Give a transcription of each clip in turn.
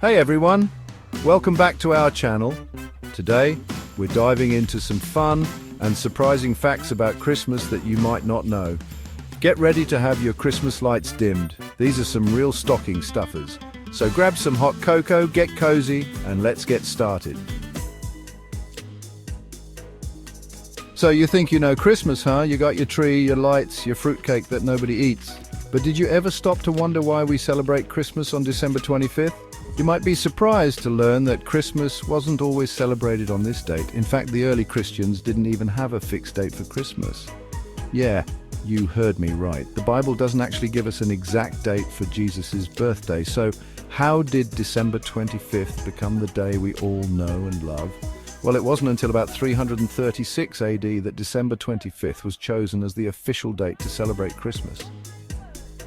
Hey everyone, welcome back to our channel. Today, we're diving into some fun and surprising facts about Christmas that you might not know. Get ready to have your Christmas lights dimmed. These are some real stocking stuffers. So grab some hot cocoa, get cozy, and let's get started. So you think you know Christmas, huh? You got your tree, your lights, your fruitcake that nobody eats. But did you ever stop to wonder why we celebrate Christmas on December 25th? You might be surprised to learn that Christmas wasn't always celebrated on this date. In fact, the early Christians didn't even have a fixed date for Christmas. Yeah, you heard me right. The Bible doesn't actually give us an exact date for Jesus' birthday. So how did December 25th become the day we all know and love? Well, it wasn't until about 336 AD that December 25th was chosen as the official date to celebrate Christmas.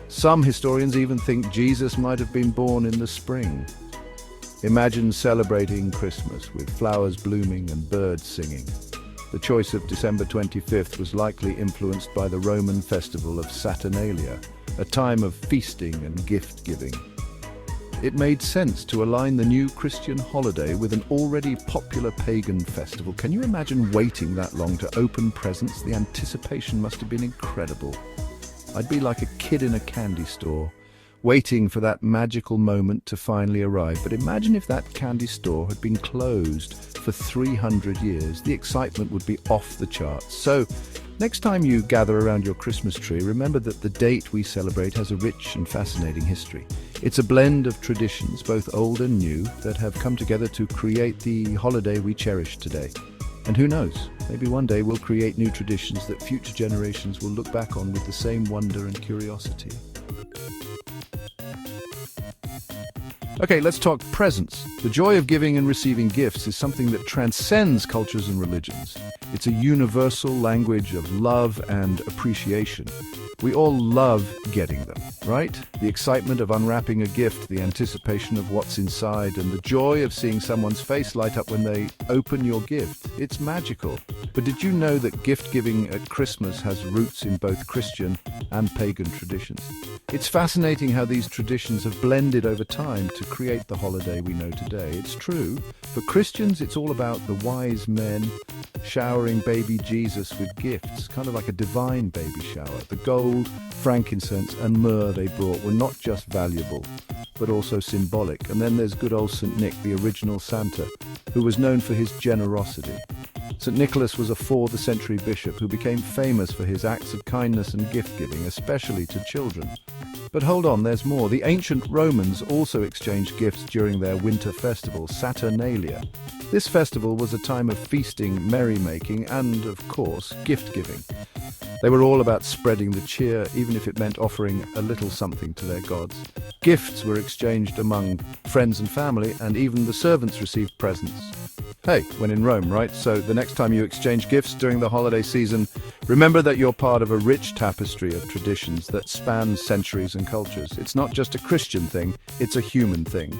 Some historians even think Jesus might have been born in the spring. Imagine celebrating Christmas with flowers blooming and birds singing. The choice of December 25th was likely influenced by the Roman festival of Saturnalia, a time of feasting and gift-giving. It made sense to align the new Christian holiday with an already popular pagan festival. Can you imagine waiting that long to open presents? The anticipation must have been incredible. I'd be like a kid in a candy store, waiting for that magical moment to finally arrive. But imagine if that candy store had been closed for 300 years. The excitement would be off the charts. So, next time you gather around your Christmas tree, remember that the date we celebrate has a rich and fascinating history. It's a blend of traditions, both old and new, that have come together to create the holiday we cherish today. And who knows, maybe one day we'll create new traditions that future generations will look back on with the same wonder and curiosity. Okay, let's talk presents. The joy of giving and receiving gifts is something that transcends cultures and religions. It's a universal language of love and appreciation. We all love getting them, right? The excitement of unwrapping a gift, the anticipation of what's inside, and the joy of seeing someone's face light up when they open your gift. It's magical. But did you know that gift-giving at Christmas has roots in both Christian and pagan traditions? It's fascinating how these traditions have blended over time to create the holiday we know today. It's true. For Christians, it's all about the wise men showering baby Jesus with gifts, kind of like a divine baby shower. The gold, frankincense, and myrrh they brought were not just valuable, but also symbolic. And then there's good old St. Nick, the original Santa, who was known for his generosity. St. Nicholas was a 4th century bishop who became famous for his acts of kindness and gift-giving, especially to children. But hold on, there's more. The ancient Romans also exchanged gifts during their winter festival, Saturnalia. This festival was a time of feasting, merrymaking, and, of course, gift-giving. They were all about spreading the cheer, even if it meant offering a little something to their gods. Gifts were exchanged among friends and family, and even the servants received presents. Hey, when in Rome, right? So the next time you exchange gifts during the holiday season, remember that you're part of a rich tapestry of traditions that span centuries and cultures. It's not just a Christian thing, it's a human thing.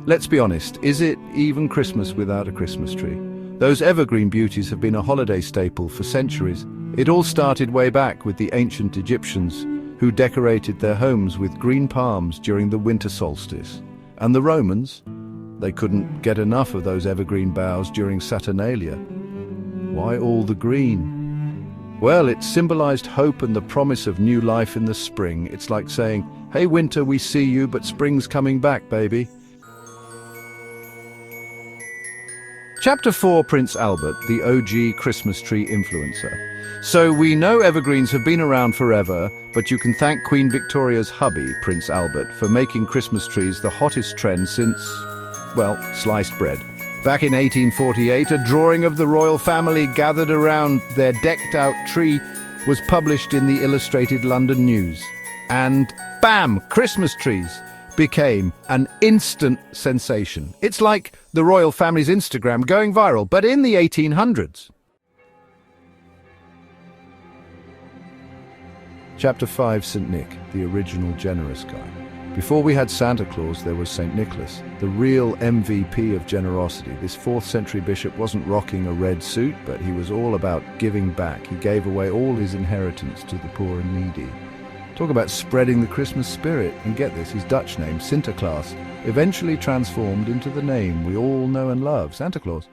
Let's be honest, is it even Christmas without a Christmas tree? Those evergreen beauties have been a holiday staple for centuries. It all started way back with the ancient Egyptians, who decorated their homes with green palms during the winter solstice. And the Romans, they couldn't get enough of those evergreen boughs during Saturnalia. Why all the green? Well, it symbolized hope and the promise of new life in the spring. It's like saying, hey winter, we see you, but spring's coming back, baby. Chapter 4, Prince Albert, the OG Christmas tree influencer. So we know evergreens have been around forever, but you can thank Queen Victoria's hubby, Prince Albert, for making Christmas trees the hottest trend since, well, sliced bread. Back in 1848, a drawing of the royal family gathered around their decked-out tree was published in the Illustrated London News. And bam! Christmas trees became an instant sensation. It's like the royal family's Instagram going viral, but in the 1800s. Chapter 5, St. Nick, the original generous guy. Before we had Santa Claus, there was St. Nicholas, the real MVP of generosity. This 4th century bishop wasn't rocking a red suit, but he was all about giving back. He gave away all his inheritance to the poor and needy. Talk about spreading the Christmas spirit. And get this, his Dutch name, Sinterklaas, eventually transformed into the name we all know and love, Santa Claus.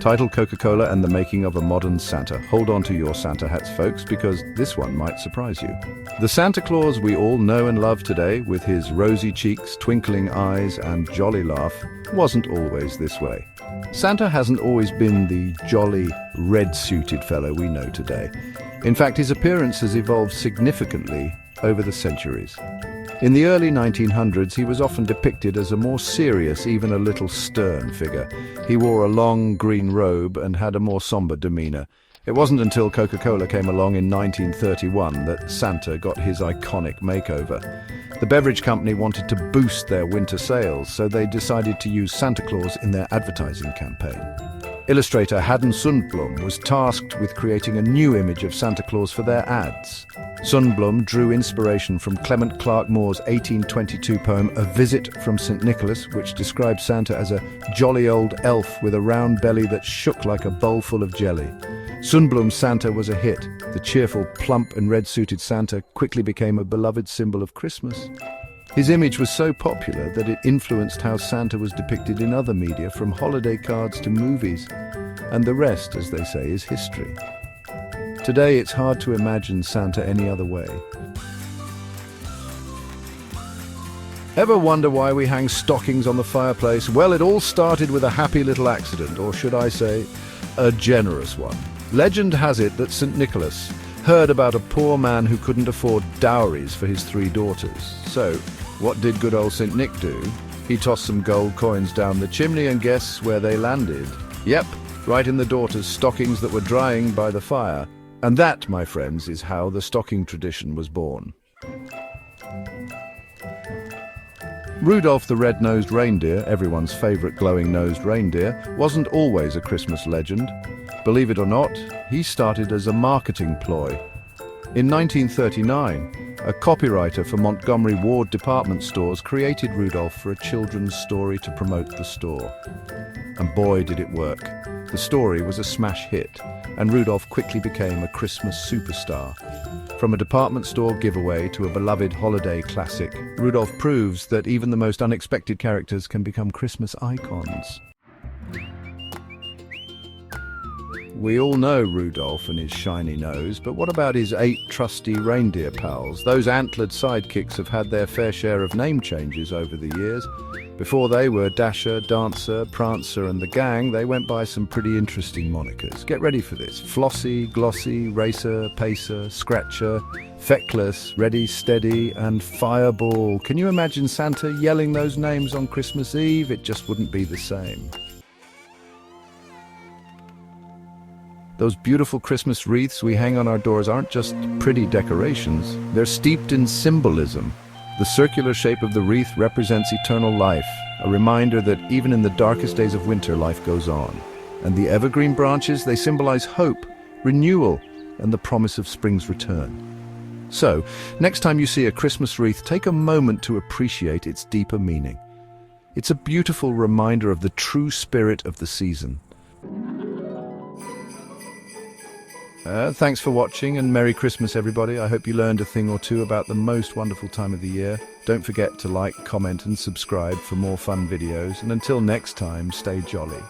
Title: Coca-Cola and the Making of a Modern Santa. Hold on to your Santa hats, folks, because this one might surprise you. The Santa Claus we all know and love today, with his rosy cheeks, twinkling eyes, and jolly laugh, wasn't always this way. Santa hasn't always been the jolly, red-suited fellow we know today. In fact, his appearance has evolved significantly over the centuries. In the early 1900s, he was often depicted as a more serious, even a little stern figure. He wore a long green robe and had a more somber demeanor. It wasn't until Coca-Cola came along in 1931 that Santa got his iconic makeover. The beverage company wanted to boost their winter sales, so they decided to use Santa Claus in their advertising campaign. Illustrator Haddon Sundblom was tasked with creating a new image of Santa Claus for their ads. Sundblom drew inspiration from Clement Clarke Moore's 1822 poem A Visit from St. Nicholas, which described Santa as a jolly old elf with a round belly that shook like a bowl full of jelly. Sundblom's Santa was a hit. The cheerful, plump and red-suited Santa quickly became a beloved symbol of Christmas. His image was so popular that it influenced how Santa was depicted in other media, from holiday cards to movies. And the rest, as they say, is history. Today, it's hard to imagine Santa any other way. Ever wonder why we hang stockings on the fireplace? Well, it all started with a happy little accident, or should I say, a generous one. Legend has it that St. Nicholas heard about a poor man who couldn't afford dowries for his 3 daughters. So, what did good old St. Nick do? He tossed some gold coins down the chimney, and guess where they landed? Yep, right in the daughters' stockings that were drying by the fire. And that, my friends, is how the stocking tradition was born. Rudolph the red-nosed reindeer, everyone's favorite glowing-nosed reindeer, wasn't always a Christmas legend. Believe it or not, he started as a marketing ploy. In 1939, a copywriter for Montgomery Ward department stores created Rudolph for a children's story to promote the store. And boy, did it work. The story was a smash hit, and Rudolph quickly became a Christmas superstar. From a department store giveaway to a beloved holiday classic, Rudolph proves that even the most unexpected characters can become Christmas icons. We all know Rudolph and his shiny nose, but what about his 8 trusty reindeer pals? Those antlered sidekicks have had their fair share of name changes over the years. Before they were Dasher, Dancer, Prancer and the gang, they went by some pretty interesting monikers. Get ready for this. Flossie, Glossy, Racer, Pacer, Scratcher, Feckless, Ready, Steady and Fireball. Can you imagine Santa yelling those names on Christmas Eve? It just wouldn't be the same. Those beautiful Christmas wreaths we hang on our doors aren't just pretty decorations. They're steeped in symbolism. The circular shape of the wreath represents eternal life, a reminder that even in the darkest days of winter, life goes on. And the evergreen branches, they symbolize hope, renewal, and the promise of spring's return. So, next time you see a Christmas wreath, take a moment to appreciate its deeper meaning. It's a beautiful reminder of the true spirit of the season. Thanks for watching, and Merry Christmas, everybody. I hope you learned a thing or two about the most wonderful time of the year. Don't forget to like, comment and subscribe for more fun videos. And until next time, stay jolly.